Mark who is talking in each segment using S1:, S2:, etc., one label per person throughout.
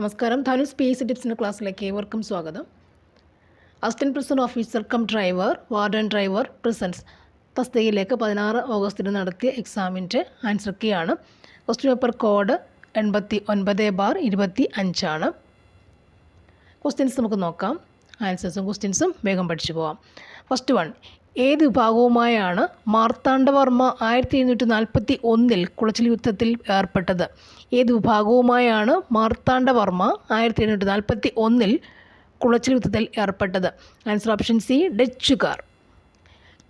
S1: നമസ്കാരം. ധനു സ്പേസ് ടിപ്സിൻ്റെ ക്ലാസ്സിലേക്ക് ഏവർക്കും സ്വാഗതം. Assistant prison officer cum driver, warden driver prisons തസ്തികയിലേക്ക് 16 ഓഗസ്റ്റിന് നടത്തിയ എക്സാമിൻ്റെ ആൻസർ കീയാണ്. ക്വസ്റ്റ്യൻ പേപ്പർ കോഡ് 89/25 ആണ്. ക്വസ്റ്റ്യൻസ് നമുക്ക് നോക്കാം. ആൻസേഴ്സും ക്വസ്റ്റ്യൻസും വേഗം പഠിച്ചു പോകാം. ഫസ്റ്റ് വൺ, ഏത് വിഭാഗവുമായാണ് മാർത്താണ്ഡവർമ്മ 1741 കുളച്ചിൽ യുദ്ധത്തിൽ ഏർപ്പെട്ടത്? ഏത് വിഭാഗവുമായാണ് മാർത്താണ്ഡവർമ്മ 1741 കുളച്ചിൽ യുദ്ധത്തിൽ ഏർപ്പെട്ടത്? ആൻസർ ഓപ്ഷൻ സി, ഡച്ചുകാർ.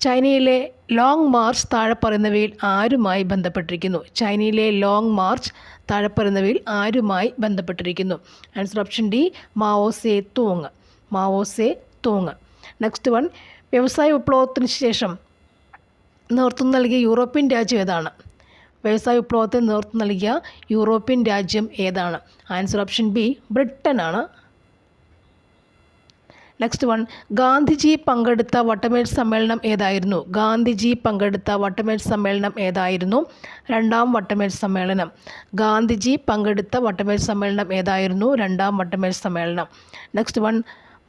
S1: ചൈനയിലെ ലോങ് മാർച്ച് താഴെ പറയുന്നവയിൽ ആരുമായി ബന്ധപ്പെട്ടിരിക്കുന്നു? ചൈനയിലെ ലോങ് മാർച്ച് താഴെ പറയുന്നവയിൽ ആരുമായി ബന്ധപ്പെട്ടിരിക്കുന്നു? Answer option D, Mao Zedong. Mao Zedong. Next one, വ്യവസായ വിപ്ലവത്തിന് ശേഷം നേതൃത്വം നൽകിയ യൂറോപ്യൻ രാജ്യം ഏതാണ്? വ്യവസായ വിപ്ലവത്തിന് നേതൃത്വം നൽകിയ യൂറോപ്യൻ രാജ്യം ഏതാണ്? ആൻസർ ഓപ്ഷൻ ബി, ബ്രിട്ടൻ ആണ്. നെക്സ്റ്റ് വൺ, ഗാന്ധിജി പങ്കെടുത്ത വട്ടമേൽ സമ്മേളനം ഏതായിരുന്നു? ഗാന്ധിജി പങ്കെടുത്ത വട്ടമേൽ സമ്മേളനം ഏതായിരുന്നു? രണ്ടാം വട്ടമേൽ സമ്മേളനം. ഗാന്ധിജി പങ്കെടുത്ത വട്ടമേൽ സമ്മേളനം ഏതായിരുന്നു? രണ്ടാം വട്ടമേൽ സമ്മേളനം. Next one,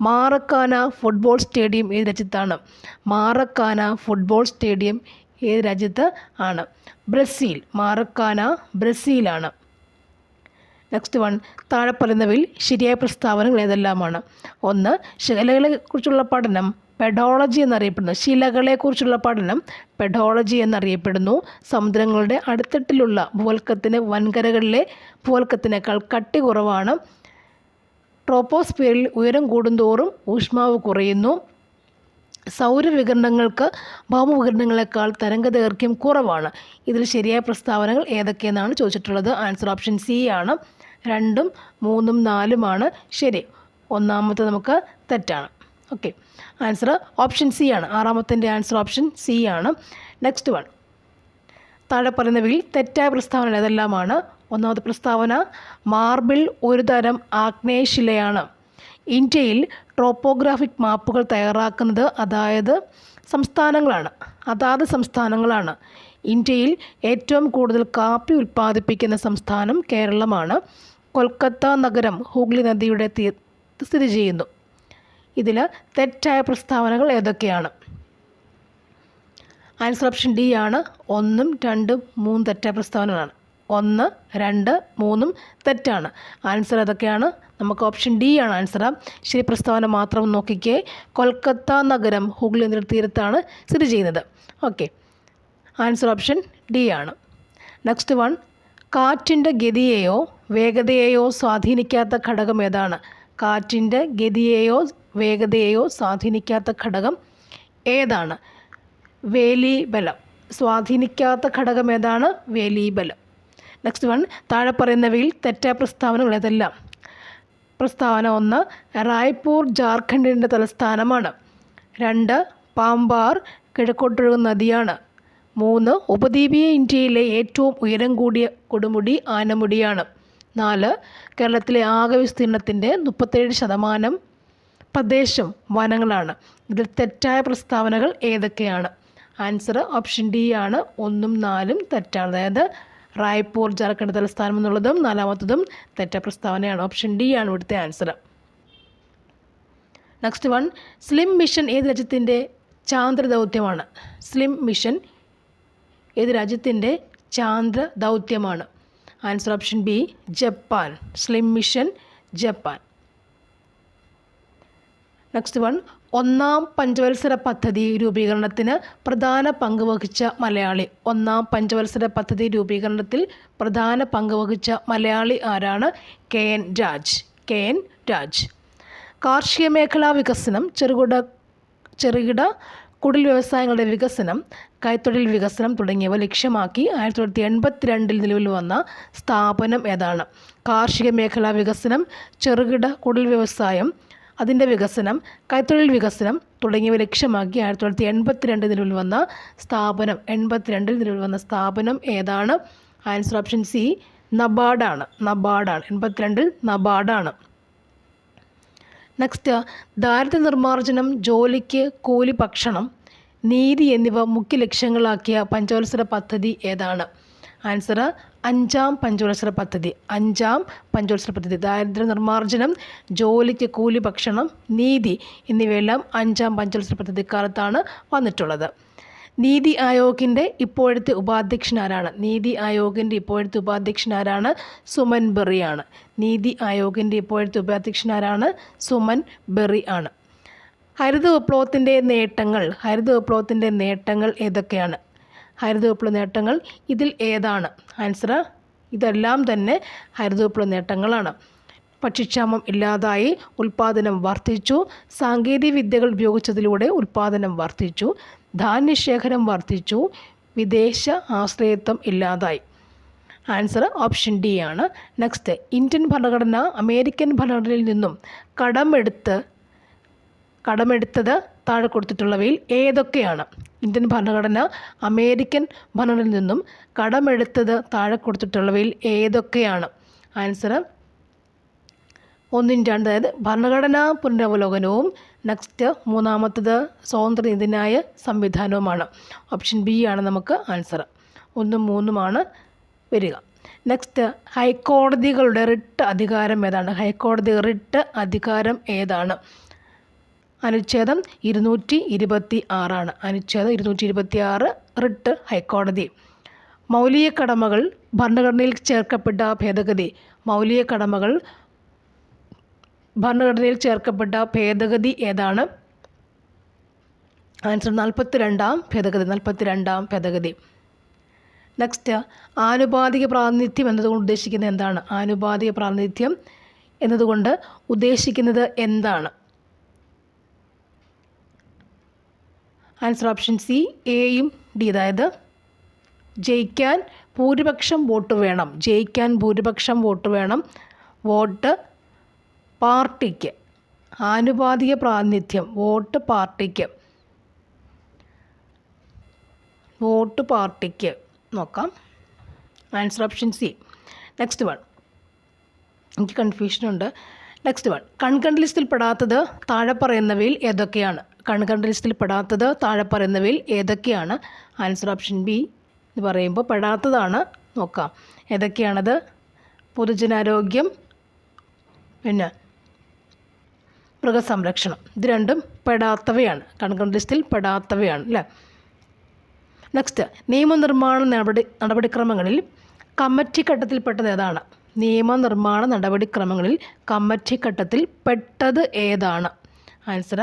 S1: Maracana football stadium ഏത് രാജ്യത്താണ്? മാറക്കാന ഫുട്ബോൾ സ്റ്റേഡിയം ഏത് രാജ്യത്ത് ആണ്? ബ്രസീൽ. മാറക്കാന ബ്രസീലാണ്. നെക്സ്റ്റ് വൺ, താഴെ പറയുന്നവയിൽ ശരിയായ പ്രസ്താവനകൾ ഏതെല്ലാമാണ്? ഒന്ന്, ശിലകളെക്കുറിച്ചുള്ള പഠനം പെഡോളജി എന്നറിയപ്പെടുന്നു. ശിലകളെക്കുറിച്ചുള്ള പഠനം പെഡോളജി എന്നറിയപ്പെടുന്നു. സമുദ്രങ്ങളുടെ അടിത്തട്ടിലുള്ള ഭൂവൽക്കത്തിന് വൻകരകളിലെ ഭൂവൽക്കത്തിനേക്കാൾ കട്ടി കുറവാണ്. ട്രോപ്പോസ്ഫിയറിൽ ഉയരം കൂടുന്തോറും ഊഷ്മാവ് കുറയുന്നു. സൗരവികിരണങ്ങൾക്ക് ഭൗമവികിരണങ്ങളെക്കാൾ തരംഗദൈർഘ്യം കുറവാണ്. ഇതിൽ ശരിയായ പ്രസ്താവനകൾ ഏതൊക്കെയെന്നാണ് ചോദിച്ചിട്ടുള്ളത്. ആൻസർ ഓപ്ഷൻ സി ആണ്. 2, 3, 4 ശരി. ഒന്നാമത്തെ നമുക്ക് തെറ്റാണ്. ഓക്കെ, ആൻസർ ഓപ്ഷൻ സി ആണ്. ആറാമത്തിൻ്റെ ആൻസർ ഓപ്ഷൻ സി ആണ്. നെക്സ്റ്റ് വൺ, താഴെ പറയുന്നവയിൽ തെറ്റായ പ്രസ്താവന ഏതെല്ലാമാണ്? ഒന്നാമത്തെ പ്രസ്താവന, മാർബിൾ ഒരു തരം ആഗ്നേയശിലയാണ്. ഇന്ത്യയിൽ ട്രോപ്പോഗ്രാഫിക് മാപ്പുകൾ തയ്യാറാക്കുന്നത് അതാത് സംസ്ഥാനങ്ങളാണ്. ഇന്ത്യയിൽ ഏറ്റവും കൂടുതൽ കാപ്പി ഉൽപ്പാദിപ്പിക്കുന്ന സംസ്ഥാനം കേരളമാണ്. കൊൽക്കത്ത നഗരം ഹൂഗ്ലി നദിയുടെ തീരത്ത് സ്ഥിതി ചെയ്യുന്നു. ഇതിൽ തെറ്റായ പ്രസ്താവനകൾ ഏതൊക്കെയാണ്? ആൻസർ ഓപ്ഷൻ ഡി ആണ്. 1, 2, 3 തെറ്റായ പ്രസ്താവനകളാണ്. 1, 2, 3 തെറ്റാണ്. ആൻസർ ഏതൊക്കെയാണ്? നമുക്ക് ഓപ്ഷൻ ഡി ആണ് ആൻസർ. ശരി പ്രസ്താവന മാത്രം നോക്കിക്കേ. കൊൽക്കത്ത നഗരം ഹൂഗ്ലി നദിയുടെ തീരത്താണ് സ്ഥിതി ചെയ്യുന്നത്. ഓക്കെ, ആൻസർ ഓപ്ഷൻ ഡി ആണ്. നെക്സ്റ്റ് വൺ, കാറ്റിൻ്റെ ഗതിയെയോ വേഗതയെയോ സ്വാധീനിക്കാത്ത ഘടകം ഏതാണ്? കാറ്റിൻ്റെ ഗതിയെയോ വേഗതയെയോ സ്വാധീനിക്കാത്ത ഘടകം ഏതാണ്? വേലീബലം. സ്വാധീനിക്കാത്ത ഘടകം ഏതാണ്? വേലീബലം. നെക്സ്റ്റ് വൺ, താഴെ പറയുന്നവയിൽ തെറ്റായ പ്രസ്താവനകൾ ഏതെല്ലാം? പ്രസ്താവന 1, റായ്പൂർ ജാർഖണ്ഡിൻ്റെ തലസ്ഥാനമാണ്. 2, പാമ്പാർ കിഴക്കോട്ടൊഴുകുന്ന നദിയാണ്. 3, ഉപദ്വീപീയ ഇന്ത്യയിലെ ഏറ്റവും ഉയരം കൂടിയ കൊടുമുടി ആനമുടിയാണ്. 4, കേരളത്തിലെ ആകെ വിസ്തീർണത്തിൻ്റെ 37% പ്രദേശം വനങ്ങളാണ്. ഇതിൽ തെറ്റായ പ്രസ്താവനകൾ ഏതൊക്കെയാണ്? ആൻസർ ഓപ്ഷൻ ഡി ആണ്. 1, 4 തെറ്റാണ്. അതായത് റായ്പൂർ ജാർഖണ്ഡ് തലസ്ഥാനം എന്നുള്ളതും 4-മത്തതും തെറ്റായ പ്രസ്താവനയാണ്. ഓപ്ഷൻ ഡി ആണ് ഇവിടുത്തെ answer. Next one, slim mission ഏത് രാജ്യത്തിൻ്റെ ചാന്ദ്ര ദൗത്യമാണ്? സ്ലിം മിഷൻ ഏത് രാജ്യത്തിൻ്റെ ചാന്ദ്ര ദൗത്യമാണ്? Answer option B, Japan. Slim mission Japan. Next one, ഒന്നാം പഞ്ചവത്സര പദ്ധതി രൂപീകരണത്തിന് പ്രധാന പങ്ക് വഹിച്ച മലയാളി. ഒന്നാം പഞ്ചവത്സര പദ്ധതി രൂപീകരണത്തിൽ പ്രധാന പങ്ക് വഹിച്ച മലയാളി ആരാണ്? KN രാജ്. കാർഷിക മേഖലാ വികസനം, ചെറുകിട കുടിൽ വ്യവസായങ്ങളുടെ വികസനം, കൈത്തൊഴിൽ വികസനം തുടങ്ങിയവ ലക്ഷ്യമാക്കി 1982 നിലവിൽ വന്ന സ്ഥാപനം ഏതാണ്? കാർഷിക മേഖലാ വികസനം, ചെറുകിട കുടിൽ വ്യവസായം, അതിൻ്റെ വികസനം, കൈത്തൊഴിൽ വികസനം തുടങ്ങിയവ ലക്ഷ്യമാക്കി 1982 നിലവിൽ വന്ന സ്ഥാപനം 82 നിലവിൽ വന്ന സ്ഥാപനം ഏതാണ്? ആൻസർ ഓപ്ഷൻ സി, നബാർഡാണ്. 82 നബാർഡാണ്. നെക്സ്റ്റ്, ദാരിദ്ര്യ നിർമ്മാർജ്ജനം, ജോലിക്ക് കൂലി, ഭക്ഷണം, നീതി എന്നിവ മുഖ്യ ലക്ഷ്യങ്ങളാക്കിയ പഞ്ചവത്സര പദ്ധതി ഏതാണ്? ആൻസർ അഞ്ചാം പഞ്ചവത്സര പദ്ധതി, ദാരിദ്ര്യ നിർമ്മാർജ്ജനം, ജോലിക്ക് കൂലി, ഭക്ഷണം, നീതി എന്നിവയെല്ലാം അഞ്ചാം പഞ്ചവത്സര പദ്ധതിക്കാലത്താണ് വന്നിട്ടുള്ളത്. നീതി ആയോഗിൻ്റെ ഇപ്പോഴത്തെ ഉപാധ്യക്ഷനാരാണ്? സുമൻ ബെറിയാണ്. നീതി ആയോഗിൻ്റെ ഇപ്പോഴത്തെ ഉപാധ്യക്ഷനാരാണ്? സുമൻ ബെറി ആണ്. ഹരിത വിപ്ലവത്തിൻ്റെ നേട്ടങ്ങൾ ഏതൊക്കെയാണ്? ഹരിത വിപ്ലവ നേട്ടങ്ങൾ ഇതിൽ ഏതാണ്? ആൻസർ ഇതെല്ലാം തന്നെ ഹരിത വിപ്ലവ നേട്ടങ്ങളാണ്. ഭക്ഷ്യക്ഷാമം ഇല്ലാതായി, ഉൽപ്പാദനം വർദ്ധിച്ചു, സാങ്കേതിക വിദ്യകൾ ഉപയോഗിച്ചതിലൂടെ ഉൽപ്പാദനം വർദ്ധിച്ചു, ധാന്യശേഖരം വർദ്ധിച്ചു, വിദേശ ആശ്രയത്വം ഇല്ലാതായി. ആൻസർ ഓപ്ഷൻ ഡി ആണ്. നെക്സ്റ്റ്, ഇന്ത്യൻ ഭരണഘടന അമേരിക്കൻ ഭരണഘടനയിൽ നിന്നും കടമെടുത്തത് താഴെ കൊടുത്തിട്ടുള്ളവയിൽ ഏതൊക്കെയാണ്? ഇന്ത്യൻ ഭരണഘടന അമേരിക്കൻ ഭരണഘടനയിൽ നിന്നും കടമെടുത്തത് താഴെ കൊടുത്തിട്ടുള്ളവയിൽ ഏതൊക്കെയാണ്? ആൻസർ 1, 2, അതായത് ഭരണഘടനാ പുനരവലോകനവും നെക്സ്റ്റ് മൂന്നാമത്തത് സ്വതന്ത്ര നീതിന്യായ സംവിധാനവുമാണ്. ഓപ്ഷൻ ബി ആണ് നമുക്ക് ആൻസർ. 1, 3 വരിക. നെക്സ്റ്റ്, ഹൈക്കോടതികളുടെ റിട്ട് അധികാരം ഏതാണ്? അനുച്ഛേദം 226 അനുച്ഛേദം 226 റിട്ട് ഹൈക്കോടതി. മൗലിക കടമകൾ ഭരണഘടനയിൽ ചേർക്കപ്പെട്ട ഭേദഗതി ഏതാണ്? ആൻസർ 42ാം ഭേദഗതി. നെക്സ്റ്റ്, ആനുപാതിക പ്രാതിനിധ്യം എന്നതുകൊണ്ട് ഉദ്ദേശിക്കുന്നത് എന്താണ്? ആനുപാതിക പ്രാതിനിധ്യം എന്നതുകൊണ്ട് ഉദ്ദേശിക്കുന്നത് എന്താണ്? ആൻസർ ഓപ്ഷൻ സി, എയും ഡി. അതായത് ജയിക്കാൻ ഭൂരിപക്ഷം വോട്ട് വേണം, വോട്ട് പാർട്ടിക്ക്. ആനുപാതിക പ്രാതിനിധ്യം വോട്ട് പാർട്ടിക്ക് നോക്കാം. Answer option C. Next one, എനിക്ക് കൺഫ്യൂഷനുണ്ട്. നെക്സ്റ്റ് വൺ, കൺകറന്റ് ലിസ്റ്റിൽ പെടാത്തത് താഴെ പറയുന്നവയിൽ ഏതൊക്കെയാണ്? ആൻസർ ഓപ്ഷൻ ബി എന്ന് പറയുമ്പോൾ പെടാത്തതാണ്. നോക്കാം ഏതൊക്കെയാണത്. പൊതുജനാരോഗ്യം, പിന്നെ മൃഗസംരക്ഷണം. ഇത് രണ്ടും കൺകറന്റ് ലിസ്റ്റിൽ പെടാത്തവയാണ് അല്ലേ. നെക്സ്റ്റ്, നിയമനിർമ്മാണ നടപടിക്രമങ്ങളിൽ കമ്മിറ്റി ഘട്ടത്തിൽപ്പെട്ടത് ഏതാണ്? നിയമനിർമ്മാണ നടപടിക്രമങ്ങളിൽ കമ്മിറ്റി ഘട്ടത്തിൽ പെട്ടത് ഏതാണ്? ആൻസർ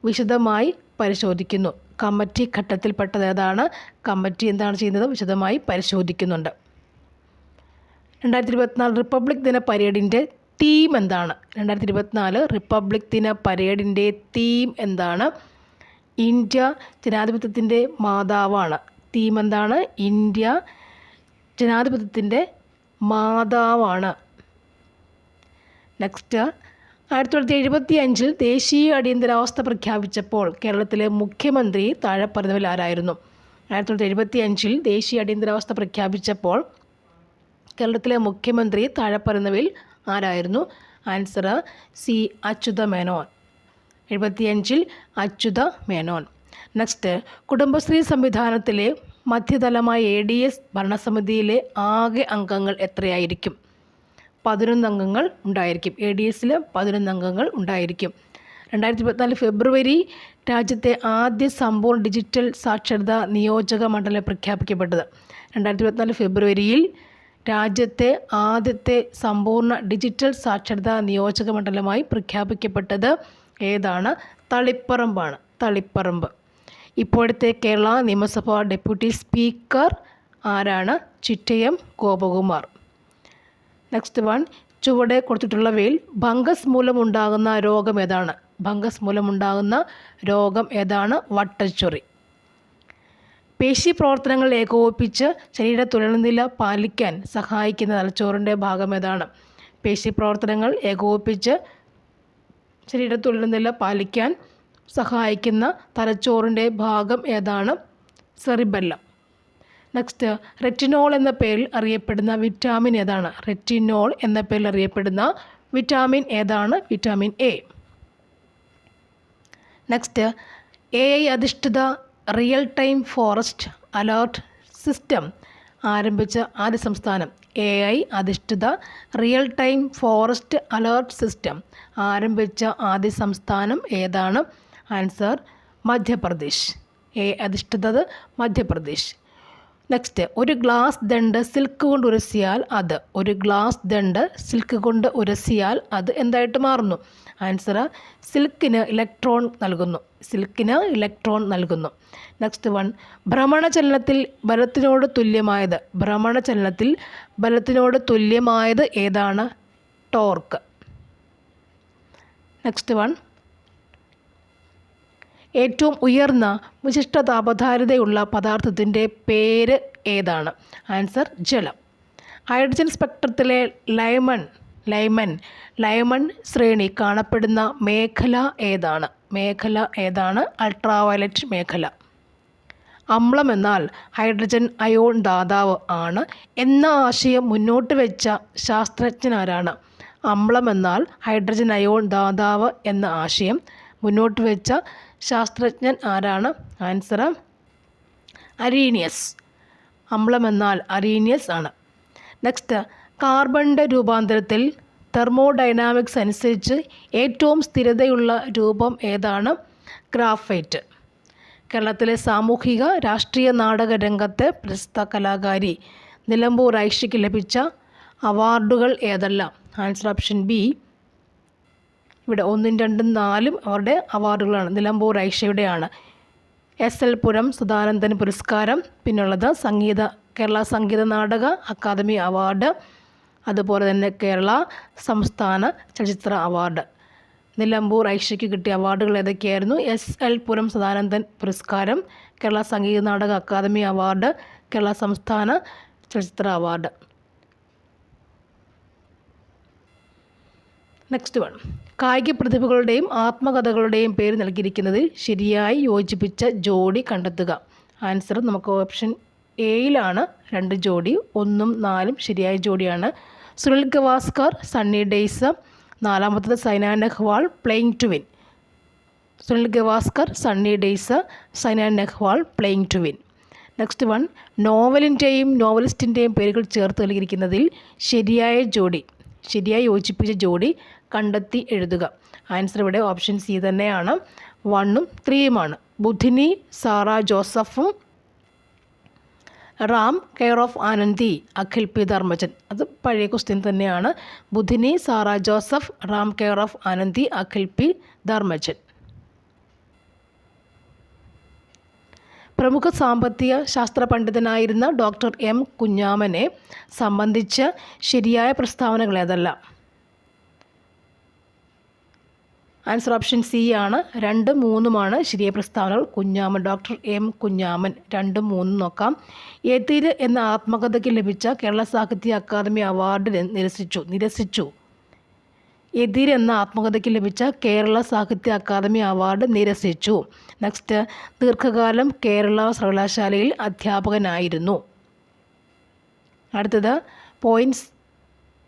S1: വിശദമായി പരിശോധിക്കുന്നു. കമ്മിറ്റി ഘട്ടത്തിൽപ്പെട്ടത് ഏതാണ്? കമ്മിറ്റി എന്താണ് ചെയ്യുന്നത്? വിശദമായി പരിശോധിക്കുന്നുണ്ട്. 2024 റിപ്പബ്ലിക് ദിന പരേഡിൻ്റെ തീം എന്താണ്? 2024 റിപ്പബ്ലിക് ദിന പരേഡിൻ്റെ തീം എന്താണ്? ഇന്ത്യ ജനാധിപത്യത്തിൻ്റെ മാതാവാണ്. തീം എന്താണ്? ഇന്ത്യ ജനാധിപത്യത്തിൻ്റെ മാതാവാണ്. നെക്സ്റ്റ്, 1975 ദേശീയ അടിയന്തരാവസ്ഥ പ്രഖ്യാപിച്ചപ്പോൾ കേരളത്തിലെ മുഖ്യമന്ത്രി താഴെ പറയുന്നവരിൽ ആരായിരുന്നു? 1975 ദേശീയ അടിയന്തരാവസ്ഥ പ്രഖ്യാപിച്ചപ്പോൾ കേരളത്തിലെ മുഖ്യമന്ത്രി താഴെ പറയുന്നവയിൽ ആരായിരുന്നു? Answer C, Achutha Menon. 75 Achutha Menon. Next, Kudumbashree സംവിധാനത്തിലെ മധ്യതലമായ ADS ഭരണസമിതിയിലെ ആകെ അംഗങ്ങൾ എത്രയായിരിക്കും? 11 അംഗങ്ങൾ ഉണ്ടായിരിക്കും. ADSൽ 11 അംഗങ്ങൾ ഉണ്ടായിരിക്കും. 2024 ഫെബ്രുവരി രാജ്യത്തെ ആദ്യ സമ്പൂർണ്ണ ഡിജിറ്റൽ സാക്ഷരതാ നിയോജക മണ്ഡലം പ്രഖ്യാപിക്കപ്പെട്ടത്. 2024 ഫെബ്രുവരിയിൽ രാജ്യത്തെ ആദ്യത്തെ സമ്പൂർണ്ണ ഡിജിറ്റൽ സാക്ഷരതാ നിയോജക മണ്ഡലമായി പ്രഖ്യാപിക്കപ്പെട്ടത് ഏതാണ്? തളിപ്പറമ്പ്. ഇപ്പോഴത്തെ കേരള നിയമസഭാ ഡെപ്യൂട്ടി സ്പീക്കർ ആരാണ്? ചിറ്റയം ഗോപകുമാർ. നെക്സ്റ്റ് വൺ, ചുവടെ കൊടുത്തിട്ടുള്ളവയിൽ ഫംഗസ് മൂലമുണ്ടാകുന്ന രോഗം ഏതാണ്? വട്ടച്ചൊറി. പേശി പ്രവർത്തനങ്ങൾ ഏകോപിപ്പിച്ച് ശരീര തുലനനില പാലിക്കാൻ സഹായിക്കുന്ന തലച്ചോറിൻ്റെ ഭാഗം ഏതാണ്? പേശി പ്രവർത്തനങ്ങൾ ഏകോപിപ്പിച്ച് ശരീര തുലനനില പാലിക്കാൻ സഹായിക്കുന്ന തലച്ചോറിൻ്റെ ഭാഗം ഏതാണ്? സെറിബെല്ലം. നെക്സ്റ്റ്, റെറ്റിനോൾ എന്ന പേരിൽ അറിയപ്പെടുന്ന വിറ്റാമിൻ ഏതാണ്? Vitamin A. നെക്സ്റ്റ്, AI അധിഷ്ഠിത real time forest alert system ആരംഭിച്ച ആദ്യ സംസ്ഥാനം. AI അധിഷ്ഠിത real time forest alert system ആരംഭിച്ച ആദ്യ സംസ്ഥാനം ഏതാണ്? ആൻസർ മധ്യപ്രദേശ്. AI അധിഷ്ഠിതത് മധ്യപ്രദേശ്. നെക്സ്റ്റ്, ഒരു ഗ്ലാസ് ദണ്ട് സിൽക്ക് കൊണ്ട് ഉരസിയാൽ അത്. ഒരു ഗ്ലാസ് ദണ്ട് സിൽക്ക് കൊണ്ട് ഉരസിയാൽ അത് എന്തായിട്ട് മാറുന്നു? ആൻസർ സിൽക്കിന് ഇലക്ട്രോൺ നൽകുന്നു. സിൽക്കിന് ഇലക്ട്രോൺ നൽകുന്നു. നെക്സ്റ്റ് വൺ, ഭ്രമണചലനത്തിൽ ബലത്തിനോട് തുല്യമായത്. ഭ്രമണചലനത്തിൽ ബലത്തിനോട് തുല്യമായത് ഏതാണ്? ടോർക്ക്. നെക്സ്റ്റ് വൺ, ഏറ്റവും ഉയർന്ന വിശിഷ്ട താപധാരിതയുള്ള പദാർത്ഥത്തിൻ്റെ പേര് ഏതാണ്? ആൻസർ ജലം. ഹൈഡ്രജൻ സ്പെക്ട്രത്തിലെ ലൈമൺ ശ്രേണി കാണപ്പെടുന്ന മേഖല ഏതാണ്? മേഖല ഏതാണ്? അൾട്രാവയലറ്റ് മേഖല. അമ്ലം എന്നാൽ ഹൈഡ്രജൻ അയോൺ ദാതാവ് ആണ് എന്ന ആശയം മുന്നോട്ട് വെച്ച ശാസ്ത്രജ്ഞനാരാണ്? അമ്ലം എന്നാൽ ഹൈഡ്രജൻ അയോൺ ദാതാവ് എന്ന ആശയം മുന്നോട്ട് വെച്ച ശാസ്ത്രജ്ഞൻ ആരാണ്? Answer Arrhenius. അമ്ലം എന്നാൽ അരീനിയസ് ആണ്. നെക്സ്റ്റ്, കാർബണിൻ്റെ രൂപാന്തരത്തിൽ തെർമോഡൈനാമിക്സ് അനുസരിച്ച് ഏറ്റവും സ്ഥിരതയുള്ള രൂപം ഏതാണ്? ഗ്രാഫൈറ്റ്. കേരളത്തിലെ സാമൂഹിക രാഷ്ട്രീയ നാടക രംഗത്തെ പ്രശസ്ത കലാകാരി നിലമ്പൂർ ഐഷയ്ക്ക് ലഭിച്ച അവാർഡുകൾ ഏതെല്ലാം? Answer option B. ഇവിടെ 1, 2, 4 അവരുടെ അവാർഡുകളാണ്. നിലമ്പൂർ ഐഷയുടെയാണ്. SL പുരം സദാനന്ദൻ പുരസ്കാരം, പിന്നുള്ളത് കേരള സംഗീത നാടക അക്കാദമി അവാർഡ്, അതുപോലെ തന്നെ കേരള സംസ്ഥാന ചലച്ചിത്ര അവാർഡ്. നിലമ്പൂർ ഐഷയ്ക്ക് കിട്ടിയ അവാർഡുകൾ ഏതൊക്കെയായിരുന്നു? SL പുരം സദാനന്ദൻ പുരസ്കാരം, കേരള സംഗീത നാടക അക്കാദമി അവാർഡ്, കേരള സംസ്ഥാന ചലച്ചിത്ര അവാർഡ്. നെക്സ്റ്റ് വൺ, കായിക പ്രതിഭകളുടെയും ആത്മകഥകളുടെയും പേര് നൽകിയിരിക്കുന്നതിൽ ശരിയായി യോജിപ്പിച്ച ജോഡി കണ്ടെത്തുക. ആൻസർ നമുക്ക് ഓപ്ഷൻ എയിലാണ് 2 ജോഡി. 1ഉം 4ഉം ശരിയായ ജോഡിയാണ്. Sunil Gavaskar, sunny days. 4മത്തത് Saina Nehwal, playing to win. Sunil Gavaskar, sunny days, Saina Nehwal, playing to win. Next one, നോവലിൻ്റെയും നോവലിസ്റ്റിൻ്റെയും പേരുകൾ ചേർത്ത് നൽകിയിരിക്കുന്നതിൽ ശരിയായി യോജിപ്പിച്ച ജോഡി കണ്ടെത്തി എഴുതുക. ആൻസർ ഇവിടെ ഓപ്ഷൻ സി തന്നെയാണ്. 1ഉം 3യുമാണ്. ബുധിനി സാറ ജോസഫും Ram care of Anandi Akhil P Dharmajan. അത് പഴയ ക്വസ്റ്റ്യൻ തന്നെയാണ്. Budhini Sarah Joseph, Ram care of Anandi, Akhil P Dharmajan. പ്രമുഖ സാമ്പത്തിക ശാസ്ത്ര പണ്ഡിതനായിരുന്ന ഡോക്ടർ M കുഞ്ഞാമനെ സംബന്ധിച്ച് ശരിയായ പ്രസ്താവനകൾ ഏതെല്ലാം? ആൻസർ ഓപ്ഷൻ സി ആണ്. 2, 3മാണ് ശരിയായ പ്രസ്താവനകൾ. Doctor M Kunhaman. 2ഉം 3ഉം നോക്കാം. എതിര് എന്ന ആത്മകഥയ്ക്ക് ലഭിച്ച കേരള സാഹിത്യ അക്കാദമി അവാർഡ് നിരസിച്ചു. എതിര് എന്ന ആത്മകഥയ്ക്ക് ലഭിച്ച കേരള സാഹിത്യ അക്കാദമി അവാർഡ് നിരസിച്ചു. നെക്സ്റ്റ്, ദീർഘകാലം കേരള സർവകലാശാലയിൽ അധ്യാപകനായിരുന്നു. അടുത്തത്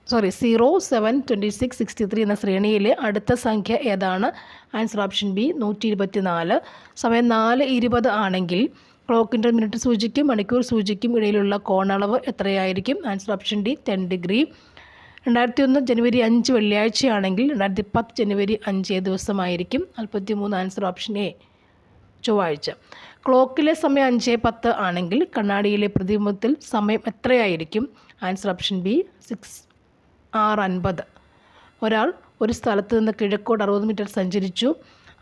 S1: 0, 7, 26, 63 എന്ന ശ്രേണിയിലെ അടുത്ത സംഖ്യ ഏതാണ്? Answer option B 124. സമയം 4:20 ആണെങ്കിൽ ക്ലോക്കിൻ്റെ മിനിറ്റ് സൂചിക്കും മണിക്കൂർ സൂചിക്കും ഇടയിലുള്ള കോണളവ് എത്രയായിരിക്കും? Answer option D 10 degree. 2001 January 5 വെള്ളിയാഴ്ചയാണെങ്കിൽ 2010 January 5 ദിവസമായിരിക്കും? 43. Answer option A ചൊവ്വാഴ്ച. ക്ലോക്കിലെ സമയം 5:10 ആണെങ്കിൽ കണ്ണാടിയിലെ പ്രതിബിംബത്തിൽ സമയം എത്രയായിരിക്കും? Answer option B 6:50. ഒരാൾ ഒരു സ്ഥലത്ത് നിന്ന് കിഴക്കോട്ട് 60 മീറ്റർ സഞ്ചരിച്ചു.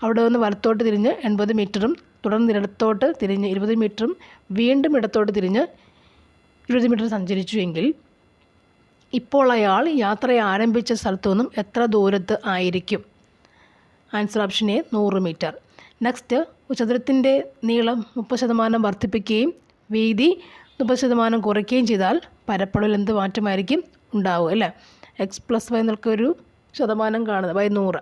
S1: അവിടെ നിന്ന് വലത്തോട്ട് തിരിഞ്ഞ് 80 മീറ്ററും തുടർന്ന് ഇടത്തോട്ട് തിരിഞ്ഞ് 20 മീറ്ററും വീണ്ടും ഇടത്തോട്ട് തിരിഞ്ഞ് 20 മീറ്റർ സഞ്ചരിച്ചു എങ്കിൽ ഇപ്പോൾ അയാൾ യാത്ര ആരംഭിച്ച സ്ഥലത്തു നിന്നും എത്ര ദൂരത്ത് ആയിരിക്കും? Answer option A 100 metre. Next, ചതുരത്തിൻ്റെ നീളം 30% വർദ്ധിപ്പിക്കുകയും വീതി 30% കുറയ്ക്കുകയും ചെയ്താൽ പരപ്പളവിൽ എന്ത് മാറ്റമായിരിക്കും ഉണ്ടാവുക? അല്ലേ, x+y എന്നൊരു ശതമാനം കാണുന്നത് /100.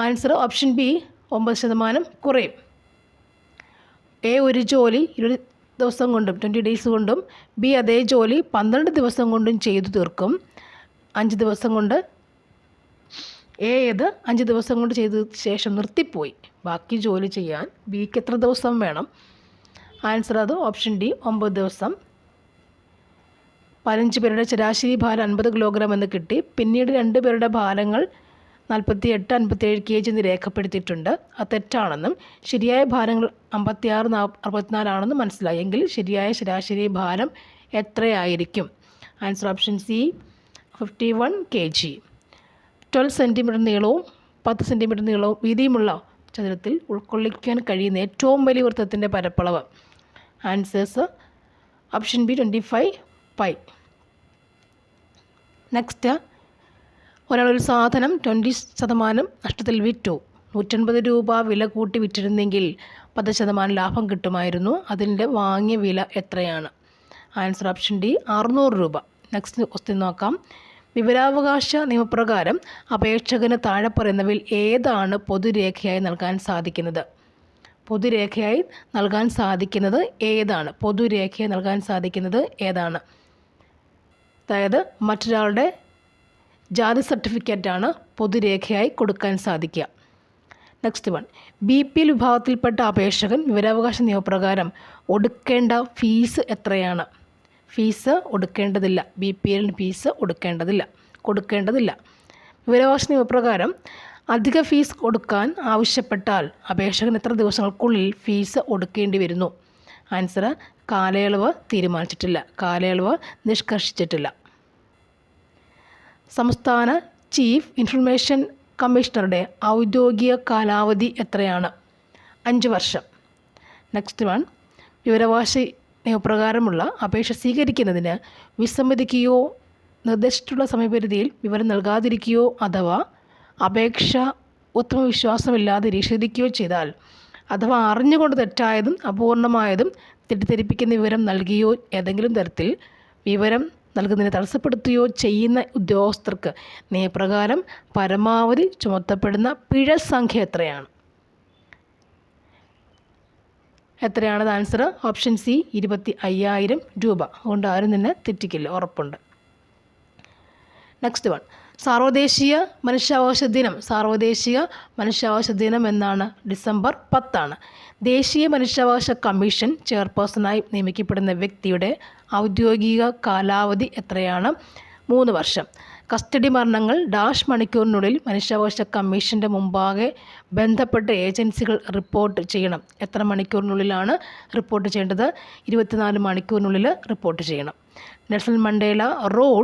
S1: ആൻസർ ഓപ്ഷൻ ബി 9% കുറയും. എ ഒരു ജോലി 20 ദിവസം കൊണ്ടും 20 ഡേയ്സ് കൊണ്ടും ബി അതേ ജോലി 12 ദിവസം കൊണ്ടും ചെയ്തു തീർക്കും. 5 ദിവസം കൊണ്ട് ഏത് 5 ദിവസം കൊണ്ട് ചെയ്ത ശേഷം നിർത്തിപ്പോയി. ബാക്കി ജോലി ചെയ്യാൻ ബിക്ക് എത്ര ദിവസം വേണം? ആൻസർ അത് ഓപ്ഷൻ ഡി 9 ദിവസം 15 പേരുടെ ശരാശരി ഭാരം 50 കിലോഗ്രാം എന്ന് കിട്ടി. പിന്നീട് 2 പേരുടെ ഭാരങ്ങൾ 48, 57 kg എന്ന് രേഖപ്പെടുത്തിയിട്ടുണ്ട്. അത് തെറ്റാണെന്നും ശരിയായ ഭാരങ്ങൾ 56, 64 ആണെന്നും മനസ്സിലായി. എങ്കിൽ ശരിയായ ശരാശരി ഭാരം എത്രയായിരിക്കും? Answer option C 51 kg. 12 centimetre നീളവും 10 സെൻറ്റിമീറ്റർ നീളവും വീതിയുമുള്ള ചതുരത്തിൽ ഉൾക്കൊള്ളിക്കാൻ കഴിയുന്ന ഏറ്റവും വലിയ വൃത്തത്തിൻ്റെ പരപ്പളവ്. Answers option B 25 pi. Next, ഒരാളൊരു സാധനം 20% നഷ്ടത്തിൽ വിറ്റു. 150 രൂപ വില കൂട്ടി വിറ്റിരുന്നെങ്കിൽ 10% ലാഭം കിട്ടുമായിരുന്നു. അതിൻ്റെ വാങ്ങിയ വില എത്രയാണ്? ആൻസർ ഓപ്ഷൻ ഡി 600 രൂപ. നെക്സ്റ്റ് ക്വസ്റ്റ്യൻ നോക്കാം. വിവരാവകാശ നിയമപ്രകാരം അപേക്ഷകന് താഴെ പറയുന്നവയിൽ ഏതാണ് പൊതുരേഖയായി നൽകാൻ സാധിക്കുന്നത്? പൊതുരേഖയായി നൽകാൻ സാധിക്കുന്നത് ഏതാണ്? പൊതുരേഖയായി നൽകാൻ സാധിക്കുന്നത് ഏതാണ്? അതായത് മറ്റൊരാളുടെ ജാതി സർട്ടിഫിക്കറ്റാണ് പൊതുരേഖയായി കൊടുക്കാൻ സാധിക്കുക. നെക്സ്റ്റ് വൺ, BPL വിഭാഗത്തിൽപ്പെട്ട അപേക്ഷകൻ വിവരാവകാശ നിയമപ്രകാരം ഒടുക്കേണ്ട ഫീസ് എത്രയാണ്? ഫീസ് ഒടുക്കേണ്ടതില്ല. BPL ഫീസ് കൊടുക്കേണ്ടതില്ല. വിവരാവകാശ നിയമപ്രകാരം അധിക ഫീസ് കൊടുക്കാൻ ആവശ്യപ്പെട്ടാൽ അപേക്ഷകൻ എത്ര ദിവസങ്ങൾക്കുള്ളിൽ ഫീസ് ഒടുക്കേണ്ടി വരുന്നു? ആൻസർ കാലയളവ് തീരുമാനിച്ചിട്ടില്ല. കാലയളവ് നിഷ്കർഷിച്ചിട്ടില്ല. സംസ്ഥാന ചീഫ് ഇൻഫർമേഷൻ കമ്മീഷണറുടെ ഔദ്യോഗിക കാലാവധി എത്രയാണ്? 5 വർഷം. നെക്സ്റ്റ് വൺ, വിവരാവകാശ നിയമപ്രകാരമുള്ള അപേക്ഷ സ്വീകരിക്കുന്നതിന് വിസമ്മതിക്കുകയോ നിർദ്ദേശിച്ചിട്ടുള്ള സമയപരിധിയിൽ വിവരം നൽകാതിരിക്കുകയോ അഥവാ അപേക്ഷ ഉത്തമ വിശ്വാസമില്ലാതെ നിഷേധിക്കുകയോ ചെയ്താൽ, അഥവാ അറിഞ്ഞുകൊണ്ട് തെറ്റായതും അപൂർണമായതും തെറ്റിദ്ധരിപ്പിക്കുന്ന വിവരം നൽകിയോ ഏതെങ്കിലും തരത്തിൽ വിവരം നൽകുന്നതിനെ തടസ്സപ്പെടുത്തുകയോ ചെയ്യുന്ന ഉദ്യോഗസ്ഥർക്ക് നിയമപ്രകാരം പരമാവധി ചുമത്തപ്പെടുന്ന പിഴ സംഖ്യ എത്രയാണ്? എത്രയാണത്? ആൻസർ ഓപ്ഷൻ സി 25,000 രൂപ. അതുകൊണ്ട് ആരും തന്നെ തെറ്റിക്കില്ല, ഉറപ്പുണ്ട്. നെക്സ്റ്റ് വൺ, സാർവദേശീയ മനുഷ്യാവകാശ ദിനം. സാർവദേശീയ മനുഷ്യാവകാശ ദിനം എന്നാണ്? ഡിസംബർ 10. ദേശീയ മനുഷ്യാവകാശ കമ്മീഷൻ ചെയർപേഴ്സണായി നിയമിക്കപ്പെടുന്ന വ്യക്തിയുടെ ഔദ്യോഗിക കാലാവധി എത്രയാണ്? 3 വർഷം. കസ്റ്റഡി മരണങ്ങൾ മണിക്കൂറിനുള്ളിൽ മനുഷ്യാവകാശ കമ്മീഷൻ്റെ മുമ്പാകെ ബന്ധപ്പെട്ട ഏജൻസികൾ റിപ്പോർട്ട് ചെയ്യണം. എത്ര മണിക്കൂറിനുള്ളിലാണ് റിപ്പോർട്ട് ചെയ്യേണ്ടത്? 24 മണിക്കൂറിനുള്ളിൽ റിപ്പോർട്ട് ചെയ്യണം. നെൽസൺ മണ്ടേല റൂൾ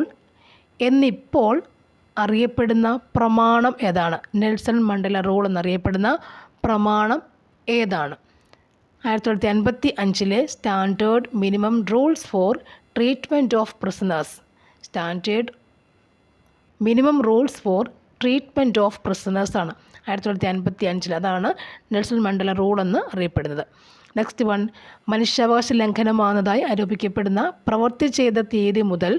S1: എന്നിപ്പോൾ അറിയപ്പെടുന്ന പ്രമാണം ഏതാണ്? നെൽസൺ മണ്ടേല റൂൾ എന്നറിയപ്പെടുന്ന പ്രമാണം ഏതാണ്? 1955 standard minimum rules for treatment of prisoners. Standard minimum rules for treatment of prisoners ആണ് 1955. അതാണ് നെൽസൺ മണ്ടേല റൂൾ എന്ന് അറിയപ്പെടുന്നത്. നെക്സ്റ്റ് വൺ, മനുഷ്യാവകാശ ലംഘനമാണെന്നതായി ആരോപിക്കപ്പെടുന്ന പ്രവൃത്തി ചെയ്ത തീയതി മുതൽ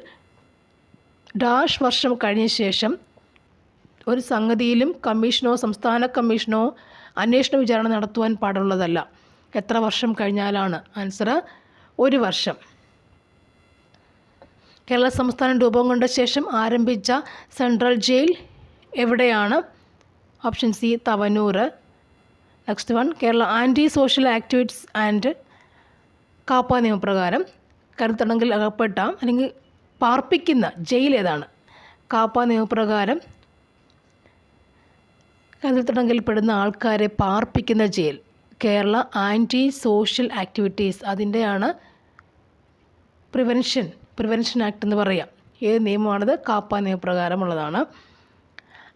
S1: വർഷം കഴിഞ്ഞ ശേഷം ഒരു സംഗതിയിലും കമ്മീഷനോ സംസ്ഥാന കമ്മീഷനോ അന്വേഷണ വിചാരണ നടത്തുവാൻ പാടുള്ളതല്ല. എത്ര വർഷം കഴിഞ്ഞാലാണ്? ആൻസർ 1 വർഷം. കേരള സംസ്ഥാനം രൂപം കൊണ്ട ശേഷം ആരംഭിച്ച സെൻട്രൽ ജയിൽ എവിടെയാണ്? Option C Thavanur. Next one, Kerala anti social activities and KAAPA നിയമപ്രകാരം കരുത്തടങ്കിൽ അകപ്പെട്ട അല്ലെങ്കിൽ പാർപ്പിക്കുന്ന ജയിൽ ഏതാണ്? കാപ്പ നിയമപ്രകാരം കരുത്തടങ്കിൽപ്പെടുന്ന ആൾക്കാരെ പാർപ്പിക്കുന്ന jail Kerala anti social activities, അതിൻ്റെയാണ് പ്രിവെൻഷൻ ആക്ട് എന്ന് പറയാം. ഏത് നിയമമാണത്? കാപ്പ നിയമപ്രകാരമുള്ളതാണ്.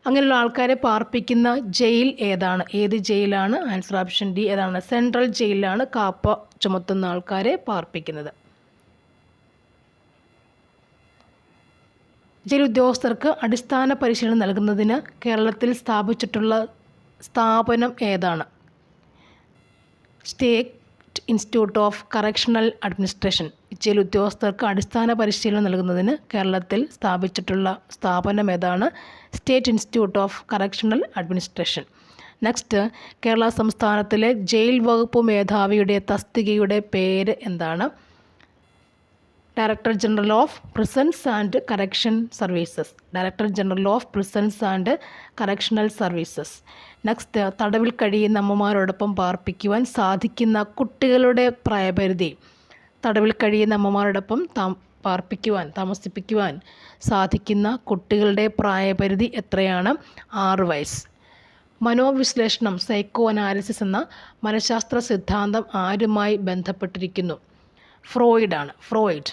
S1: അങ്ങനെയുള്ള ആൾക്കാരെ പാർപ്പിക്കുന്ന ജയിൽ ഏതാണ്? ഏത് ജയിലാണ്? ആൻസർ ഓപ്ഷൻ ഡി ഏതാണ്? സെൻട്രൽ ജയിലിലാണ് കാപ്പ ചുമത്തുന്ന ആൾക്കാരെ പാർപ്പിക്കുന്നത്. ജയിൽ ഉദ്യോഗസ്ഥർക്ക് അടിസ്ഥാന പരിശീലനം നൽകുന്നതിന് കേരളത്തിൽ സ്ഥാപിച്ചിട്ടുള്ള സ്ഥാപനം ഏതാണ്? State institute of correctional administration. Jail ഉദ്യോഗസ്ഥർക്ക് അടിസ്ഥാന പരിശീലനം നൽകുന്നതിന് കേരളത്തിൽ സ്ഥാപിച്ചിട്ടുള്ള സ്ഥാപനം ഏതാണ്? State institute of correctional administration. Next, Kerala സംസ്ഥാനത്തിലെ ജയിൽ വകുപ്പ് മേധാവിയുടെ തസ്തികയുടെ പേര് എന്താണ്? Director general of prisons and correction services. Director general of prisons and correctional services. Next, തടവിൽ കഴിയുന്ന അമ്മമാരോടൊപ്പം പാർപ്പിക്കുവാൻ സാധിക്കുന്ന കുട്ടികളുടെ പ്രായപരിധി. തടവിൽ കഴിയുന്ന അമ്മമാരോടൊപ്പം താമസിപ്പിക്കുവാൻ സാധിക്കുന്ന കുട്ടികളുടെ പ്രായപരിധി എത്രയാണ്? 6 വയസ്സ്. മനോവിശ്ലേഷണം സൈക്കോ അനാലിസിസ് എന്ന മനഃശാസ്ത്ര സിദ്ധാന്തം ആരുമായി ബന്ധപ്പെട്ടിരിക്കുന്നു? ഫ്രോയിഡ്.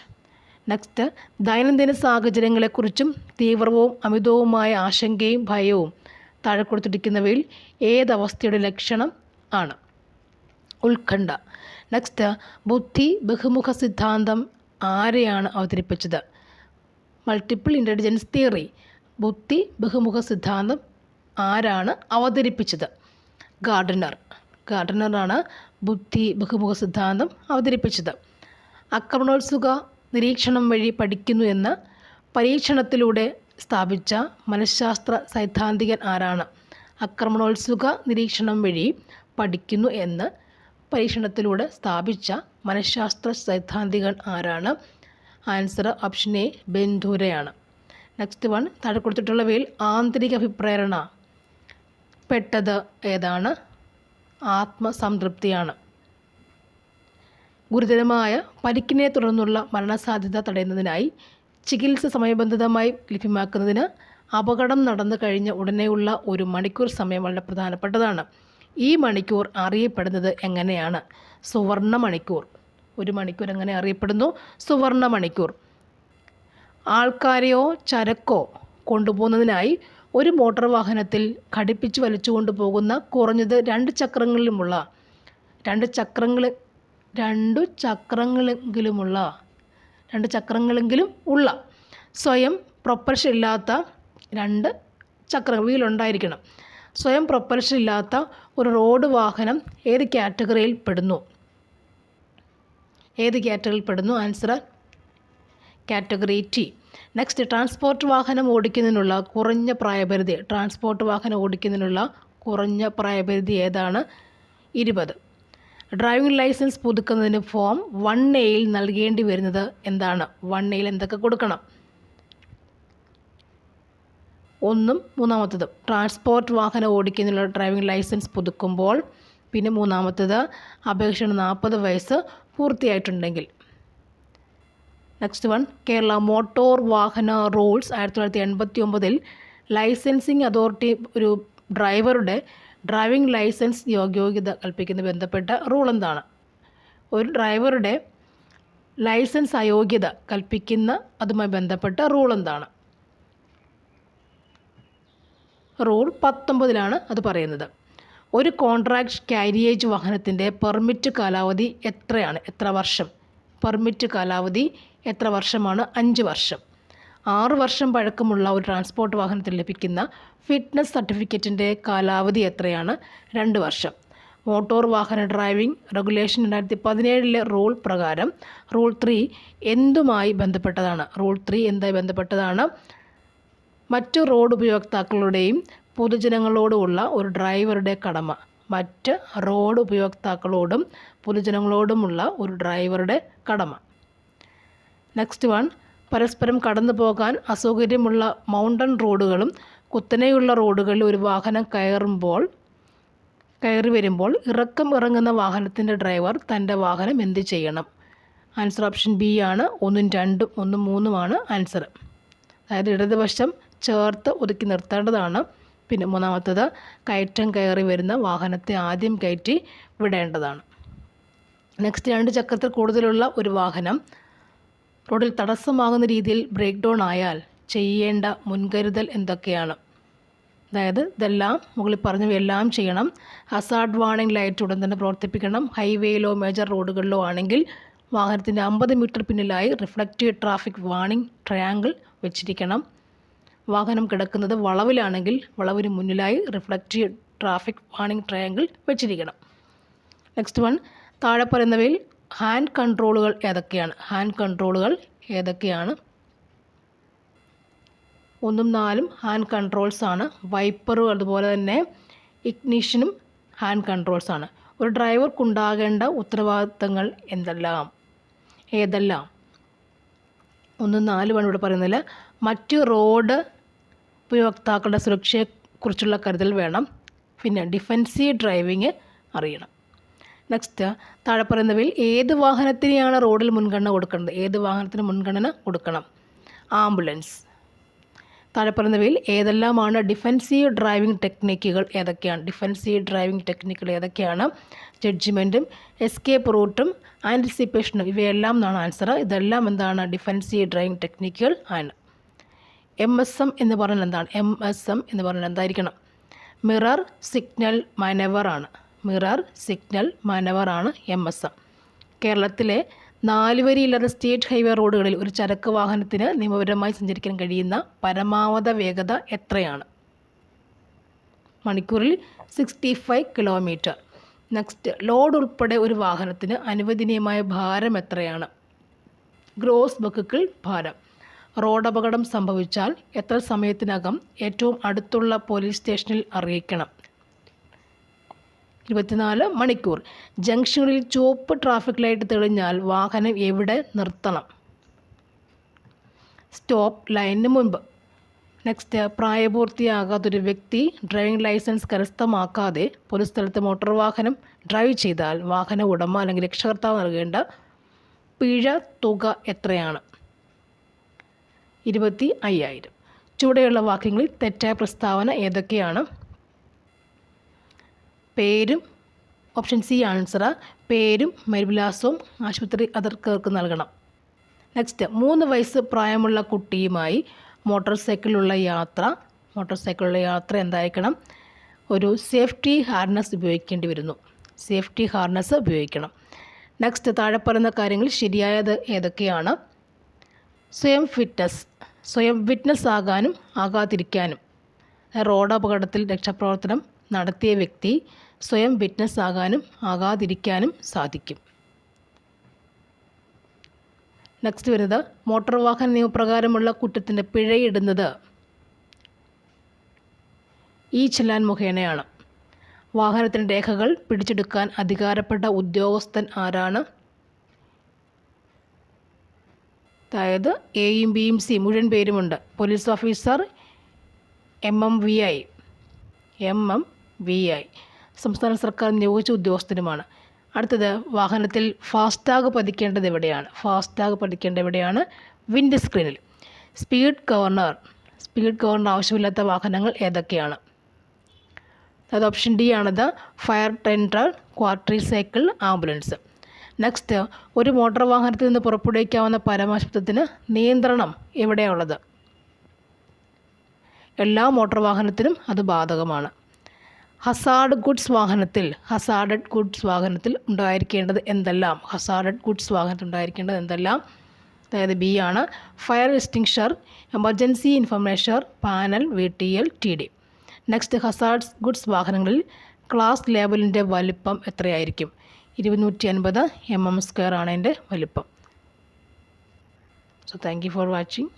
S1: നെക്സ്റ്റ്, ദൈനംദിന സാഹചര്യങ്ങളെക്കുറിച്ചും തീവ്രവും അമിതവുമായ ആശങ്കയും ഭയവും താഴെ കൊടുത്തിരിക്കുന്നവയിൽ ഏതവസ്ഥയുടെ ലക്ഷണം ആണ്? ഉത്കണ്ഠ. നെക്സ്റ്റ്, ബുദ്ധി ബഹുമുഖ സിദ്ധാന്തം ആരെയാണ് അവതരിപ്പിച്ചത്? Multiple intelligence theory. ബുദ്ധി ബഹുമുഖ സിദ്ധാന്തം ആരാണ് അവതരിപ്പിച്ചത്? ഗാർഡനറാണ് ബുദ്ധി ബഹുമുഖ സിദ്ധാന്തം അവതരിപ്പിച്ചത്. ആക്രമണോത്സുക നിരീക്ഷണം വഴി പഠിക്കുന്നു എന്ന് പരീക്ഷണത്തിലൂടെ സ്ഥാപിച്ച മനഃശാസ്ത്ര സൈദ്ധാന്തികൻ ആരാണ്? ആക്രമണോത്സുക നിരീക്ഷണം വഴി പഠിക്കുന്നു എന്ന് പരീക്ഷണത്തിലൂടെ സ്ഥാപിച്ച മനഃശാസ്ത്ര സൈദ്ധാന്തികൻ ആരാണ്? ആൻസർ ഓപ്ഷൻ എ, ബെൻഡൂരയാണ്. നെക്സ്റ്റ് വൺ, താഴെ കൊടുത്തിട്ടുള്ളവയിൽ ആന്തരിക അഭിപ്രേരണ പെട്ടത് ഏതാണ്? ആത്മസംതൃപ്തിയാണ്. ഗുരുതരമായ പരിക്കിനെ തുടർന്നുള്ള മരണസാധ്യത തടയുന്നതിനായി ചികിത്സ സമയബന്ധിതമായി ലഭ്യമാക്കുന്നതിന് അപകടം നടന്നു കഴിഞ്ഞ ഉടനെയുള്ള 1 മണിക്കൂർ സമയം വളരെ പ്രധാനപ്പെട്ടതാണ്. ഈ മണിക്കൂർ അറിയപ്പെടുന്നത് എങ്ങനെയാണ്? സുവർണ മണിക്കൂർ. 1 മണിക്കൂർ എങ്ങനെ അറിയപ്പെടുന്നു? സുവർണ മണിക്കൂർ. ആൾക്കാരെയോ ചരക്കോ കൊണ്ടുപോകുന്നതിനായി ഒരു മോട്ടോർ വാഹനത്തിൽ ഘടിപ്പിച്ച് വലിച്ചു കൊണ്ടുപോകുന്ന കുറഞ്ഞത് 2 ചക്രങ്ങളെങ്കിലും ഉള്ള സ്വയം പ്രൊപ്പൽഷൻ ഇല്ലാത്ത 2 ചക്രങ്ങൾ വീലുണ്ടായിരിക്കണം. സ്വയം പ്രൊപ്പൽഷൻ ഇല്ലാത്ത ഒരു റോഡ് വാഹനം ഏത് കാറ്റഗറിയിൽ പെടുന്നു? Answer category T. Next, transport വാഹനം ഓടിക്കുന്നതിനുള്ള കുറഞ്ഞ പ്രായപരിധി ഏതാണ്? 20. ഡ്രൈവിംഗ് ലൈസൻസ് പുതുക്കുന്നതിന് ഫോം 1A നൽകേണ്ടി വരുന്നത് എന്താണ്? 1A എന്തൊക്കെ കൊടുക്കണം? 1ഉം 3-മത്തതും. ട്രാൻസ്പോർട്ട് വാഹനം ഓടിക്കുന്നതിനുള്ള ഡ്രൈവിംഗ് ലൈസൻസ് പുതുക്കുമ്പോൾ. പിന്നെ 3-മത്തത്, അപേക്ഷയുടെ 40 വയസ്സ് പൂർത്തിയായിട്ടുണ്ടെങ്കിൽ. നെക്സ്റ്റ് വൺ, കേരള മോട്ടോർ വാഹന റൂൾസ് 1989 ലൈസൻസിങ് അതോറിറ്റി ഒരു ഡ്രൈവറുടെ ഡ്രൈവിംഗ് ലൈസൻസ് യോഗ്യത കൽപ്പിക്കുന്ന ബന്ധപ്പെട്ട റൂൾ എന്താണ്? ഒരു ഡ്രൈവറുടെ ലൈസൻസ് അയോഗ്യത കൽപ്പിക്കുന്ന അതുമായി ബന്ധപ്പെട്ട റൂൾ എന്താണ്? റൂൾ 19 അത് പറയുന്നത്. ഒരു കോൺട്രാക്ട് കാരിയേജ് വാഹനത്തിൻ്റെ പെർമിറ്റ് കാലാവധി എത്രയാണ്? എത്ര വർഷം? പെർമിറ്റ് കാലാവധി എത്ര വർഷമാണ്? 5 വർഷം. 6 വർഷം പഴക്കമുള്ള ഒരു ട്രാൻസ്പോർട്ട് വാഹനത്തിൽ ലഭിക്കുന്ന ഫിറ്റ്നസ് സർട്ടിഫിക്കറ്റിൻ്റെ കാലാവധി എത്രയാണ്? 2 വർഷം. മോട്ടോർ വാഹന ഡ്രൈവിംഗ് റെഗുലേഷൻ 2017 റൂൾ പ്രകാരം റൂൾ 3 എന്തുമായി ബന്ധപ്പെട്ടതാണ്? മറ്റ് റോഡ് ഉപയോക്താക്കളുടെയും പൊതുജനങ്ങളോടുമുള്ള ഒരു ഡ്രൈവറുടെ കടമ. മറ്റ് റോഡ് ഉപയോക്താക്കളോടും പൊതുജനങ്ങളോടുമുള്ള ഒരു ഡ്രൈവറുടെ കടമ. നെക്സ്റ്റ് വൺ, പരസ്പരം കടന്നു പോകാൻ അസൗകര്യമുള്ള മൗണ്ടൻ റോഡുകളും കുത്തനെയുള്ള റോഡുകളിൽ ഒരു വാഹനം കയറി വരുമ്പോൾ ഇറങ്ങുന്ന വാഹനത്തിൻ്റെ ഡ്രൈവർ തൻ്റെ വാഹനം എന്ത് ചെയ്യണം? ആൻസർ ഓപ്ഷൻ ബി ആണ്. 1ഉം 2ഉം 1ഉം 3ഉമാണ് ആൻസർ. അതായത് ഇടതുവശം ചേർത്ത് ഒതുക്കി നിർത്തേണ്ടതാണ്. പിന്നെ 3-മത്തത്, കയറ്റം കയറി വരുന്ന വാഹനത്തെ ആദ്യം കയറ്റി വിടേണ്ടതാണ്. നെക്സ്റ്റ്, 2 ചക്രത്തിൽ കൂടുതലുള്ള ഒരു വാഹനം റോഡിൽ തടസ്സമാകുന്ന രീതിയിൽ ബ്രേക്ക് ഡൗൺ ആയാൽ ചെയ്യേണ്ട മുൻകരുതൽ എന്തൊക്കെയാണ്? അതായത് ഇതെല്ലാം മുകളിൽ പറഞ്ഞവയെല്ലാം ചെയ്യണം. ഹസാർഡ് വാർണിംഗ് ലൈറ്റ് ഉടൻ തന്നെ പ്രവർത്തിപ്പിക്കണം. ഹൈവേയിലോ മേജർ റോഡുകളിലോ ആണെങ്കിൽ വാഹനത്തിൻ്റെ 50 മീറ്റർ പിന്നിലായി റിഫ്ലക്റ്റീവ് ട്രാഫിക് വാർണിംഗ് ട്രയാങ്കിൾ വെച്ചിരിക്കണം. വാഹനം കിടക്കുന്നത് വളവിലാണെങ്കിൽ വളവിന് മുന്നിലായി റിഫ്ലക്റ്റീവ് ട്രാഫിക് വാർണിംഗ് ട്രയാങ്കിൾ വെച്ചിരിക്കണം. നെക്സ്റ്റ് വൺ, താഴെ പറയുന്നവയിൽ ഹാൻഡ് കൺട്രോളുകൾ ഏതൊക്കെയാണ്? 1ഉം 4ഉം ഹാൻഡ് കൺട്രോൾസ് ആണ്. വൈപ്പറും അതുപോലെ തന്നെ ഇഗ്നിഷനും ഹാൻഡ് കൺട്രോൾസ് ആണ്. ഒരു ഡ്രൈവർക്കുണ്ടാകേണ്ട ഉത്തരവാദിത്തങ്ങൾ ഏതെല്ലാം? 1ഉം 4ഉമാണ് ഇവിടെ പറയുന്നില്ല. മറ്റ് റോഡ് ഉപയോക്താക്കളുടെ സുരക്ഷയെക്കുറിച്ചുള്ള കരുതൽ വേണം. പിന്നെ ഡിഫൻസീവ് ഡ്രൈവിങ് അറിയണം. നെക്സ്റ്റ് താഴെ പറയുന്നവയിൽ ഏത് വാഹനത്തിനെയാണ് റോഡിൽ മുൻഗണന കൊടുക്കേണ്ടത്? ഏത് വാഹനത്തിന് മുൻഗണന കൊടുക്കണം? ആംബുലൻസ്. താഴെ പറയുന്നവയിൽ ഏതെല്ലാമാണ് ഡിഫെൻസീവ് ഡ്രൈവിംഗ് ടെക്നിക്കുകൾ? ഏതൊക്കെയാണ് ഡിഫെൻസീവ് ഡ്രൈവിംഗ് ടെക്നിക്കുകൾ? ഏതൊക്കെയാണ്? ജഡ്ജ്മെൻറ്റും എസ്കേപ്പ് റൂട്ടും ആൻറ്റിസിപ്പേഷനും ഇവയെല്ലാം എന്നാണ് ആൻസർ. ഇതെല്ലാം എന്താണ്? ഡിഫെൻസീവ് ഡ്രൈവിംഗ് ടെക്നിക്കുകൾ ആണ്. MSM എന്ന് പറഞ്ഞാൽ എന്താണ്? MSM എന്ന് പറഞ്ഞാൽ എന്തായിരിക്കണം? മിറർ സിഗ്നൽ മാനവർ ആണ്. മിറർ സിഗ്നൽ മാനവർ ആണ് MSM. കേരളത്തിലെ 4 വരിയില്ലാത്ത സ്റ്റേറ്റ് ഹൈവേ റോഡുകളിൽ ഒരു ചരക്ക് വാഹനത്തിന് നിയമപരമായി സഞ്ചരിക്കാൻ കഴിയുന്ന പരമാവധി വേഗത എത്രയാണ്? മണിക്കൂറിൽ 65 കിലോമീറ്റർ. നെക്സ്റ്റ് ലോഡ് ഉൾപ്പെടെ ഒരു വാഹനത്തിന് അനുവദനീയമായ ഭാരം എത്രയാണ്? ഗ്രോസ് വെഹിക്കിൾ ഭാരം. റോഡ് അപകടം സംഭവിച്ചാൽ എത്ര സമയത്തിനകം ഏറ്റവും അടുത്തുള്ള പോലീസ് സ്റ്റേഷനിൽ അറിയിക്കണം? 24 മണിക്കൂർ. ജംഗ്ഷനുകളിൽ ചുവപ്പ് ട്രാഫിക് ലൈറ്റ് തെളിഞ്ഞാൽ വാഹനം എവിടെ നിർത്തണം? സ്റ്റോപ്പ് ലൈനിന് മുൻപ്. നെക്സ്റ്റ് പ്രായപൂർത്തിയാകാത്തൊരു വ്യക്തി ഡ്രൈവിംഗ് ലൈസൻസ് കരസ്ഥമാക്കാതെ പൊതുസ്ഥലത്ത് മോട്ടോർ വാഹനം ഡ്രൈവ് ചെയ്താൽ വാഹന ഉടമ അല്ലെങ്കിൽ രക്ഷകർത്താവ് നൽകേണ്ട പിഴ തുക എത്രയാണ്? 25,000. ചുവടെയുള്ള വാക്യങ്ങളിൽ തെറ്റായ പ്രസ്താവന ഏതൊക്കെയാണ്? പേരും ഓപ്ഷൻ സി ആൻസർ. പേരും മേൽവിലാസവും ആശുപത്രി അധികൃതർക്ക് നൽകണം. നെക്സ്റ്റ് 3 വയസ്സ് പ്രായമുള്ള കുട്ടിയുമായി മോട്ടോർ സൈക്കിളിലുള്ള യാത്ര എന്തായിരിക്കണം? ഒരു സേഫ്റ്റി ഹാർനസ് ഉപയോഗിക്കേണ്ടി വരുന്നു. സേഫ്റ്റി ഹാർനസ് ഉപയോഗിക്കണം. നെക്സ്റ്റ് താഴെ പറയുന്ന കാര്യങ്ങൾ ശരിയായത് ഏതൊക്കെയാണ്? സ്വയം വിറ്റ്നസ് ആകാനും ആകാതിരിക്കാനും. റോഡ് അപകടത്തിൽ രക്ഷാപ്രവർത്തനം നടത്തിയ വ്യക്തി സ്വയം വിറ്റ്നസ് ആകാനും ആകാതിരിക്കാനും സാധിക്കും. നെക്സ്റ്റ് വരുന്നത് മോട്ടോർ വാഹന നിയമപ്രകാരമുള്ള കുറ്റത്തിൻ്റെ പിഴയിടുന്നത് ചെല്ലാൻ മുഖേനയാണ്. വാഹനത്തിൻ്റെ രേഖകൾ പിടിച്ചെടുക്കാൻ അധികാരപ്പെട്ട ഉദ്യോഗസ്ഥൻ ആരാണ്? അതായത് എയും ബിയും സി മുഴുവൻ പേരുമുണ്ട്. പോലീസ് ഓഫീസർ, MMVI സംസ്ഥാന സർക്കാർ നിയോഗിച്ച ഉദ്യോഗസ്ഥനുമാണ്. അടുത്തത് വാഹനത്തിൽ ഫാസ്ടാഗ് പതിക്കേണ്ടത് എവിടെയാണ്? വിൻഡ് സ്ക്രീനിൽ. സ്പീഡ് ഗവർണർ ആവശ്യമില്ലാത്ത വാഹനങ്ങൾ ഏതൊക്കെയാണ്? അത് ഓപ്ഷൻ ഡി ആണത്. Fire tender, quadricycle, ambulance. Next ഒരു മോട്ടോർ വാഹനത്തിൽ നിന്ന് പുറപ്പെടുവിക്കാവുന്ന പരമാശബ്ദത്തിന് നിയന്ത്രണം എവിടെയുള്ളത്? എല്ലാ മോട്ടോർ വാഹനത്തിനും അത് ബാധകമാണ്. ഹസാർഡ് ഗുഡ്സ് വാഹനത്തിൽ ഉണ്ടായിരിക്കേണ്ടത് എന്തെല്ലാം? അതായത് ബി ആണ്. Fire extinguisher, emergency information panel, VTL, TD. Next Hazard goods വാഹനങ്ങളിൽ ക്ലാസ് ലേബലിൻ്റെ വലിപ്പം എത്രയായിരിക്കും? 250 mm² ആണ് അതിൻ്റെ വലിപ്പം. So thank you for watching.